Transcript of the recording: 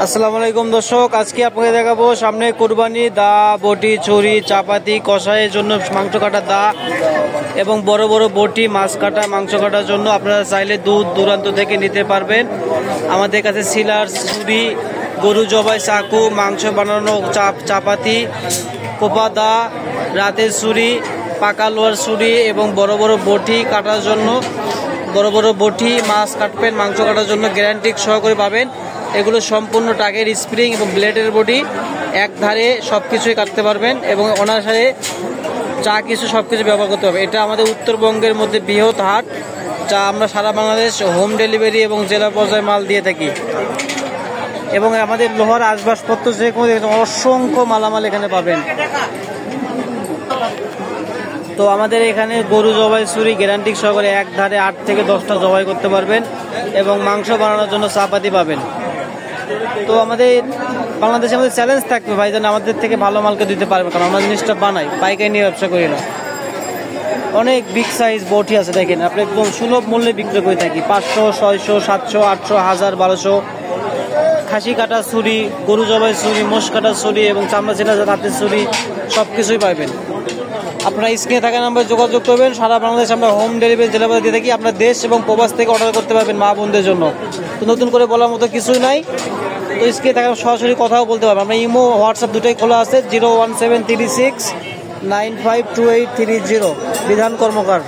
আসসালামু আলাইকুম দর্শক, আজকে আপনাকে দেখাবো সামনে কুরবানি দা, বটি, ছুরি, চাপাতি, কষাইয়ের জন্য মাংস কাটার দা এবং বড় বড় বটি, মাছ কাটা, মাংস কাটার জন্য আপনারা চাইলে দূর দূরান্ত থেকে নিতে পারবেন। আমাদের কাছে সিলার, ছুরি, গরু জবাই চাকু, মাংস বানানো চাপাতি, কোপা দা, রাতের ছুরি, পাকা লোহার ছুরি এবং বড় বড় বটি কাটার জন্য, বড় বড় বটি, মাছ কাটবেন, মাংস কাটার জন্য গ্যারান্টি সহকারে পাবেন। এগুলো সম্পূর্ণ টাকের স্প্রিং এবং ব্লেডের বডি, এক ধারে সব কিছুই কাটতে পারবেন এবং অনায়াসে যা কিছু সব কিছু ব্যবহার করতে হবে। এটা আমাদের উত্তরবঙ্গের মধ্যে বৃহৎ হাট, যা আমরা সারা বাংলাদেশ হোম ডেলিভারি এবং জেলা পর্যায়ে মাল দিয়ে থাকি। এবং আমাদের লোহার আসবাবপত্র যে কোনো অসংখ্য মালামাল এখানে পাবেন। তো আমাদের এখানে গরু জবাই ছুরি গ্যারান্টি সহকারে এক ধারে 8 থেকে 10টা জবাই করতে পারবেন এবং মাংস বানানোর জন্য চাপাতি পাবেন। তো আমাদের বাংলাদেশে আমাদের চ্যালেঞ্জ থাকবে ভাই, যেন আমাদের থেকে ভালো মালকে দিতে পারবে, কারণ আমরা জিনিসটা বানাই, পাইকারি নিয়ে ব্যবসা করি না। অনেক বিগ সাইজ বটি আছে, দেখেন আপনি একদম সুলভ মূল্যে বিক্রি করে থাকি। 500, 600, 700, 800, 1000, 1200। খাসি কাটা ছুরি, গরু জবাই ছুরি, মোষ কাটা ছুরি এবং চামড়া ছেঁড়া হাতের ছুরি সব কিছুই পাবেন। আপনারা স্ক্রিনে থাকা নাম্বারে যোগাযোগ করবেন। সারা বাংলাদেশে আমরা হোম ডেলিভারি জেলা পর্যায়ে দিয়ে থাকি। আপনার দেশ এবং প্রবাস থেকে অর্ডার করতে পারবেন মা বোনদের জন্য। তো নতুন করে বলার মতো কিছুই নাই। তো স্ক্রিনে থাকা সরাসরি কথাও বলতে পারবেন। আমরা ইমো, হোয়াটসঅ্যাপ দুটোই খোলা আছে। 01736952830। বিধান কর্মকার।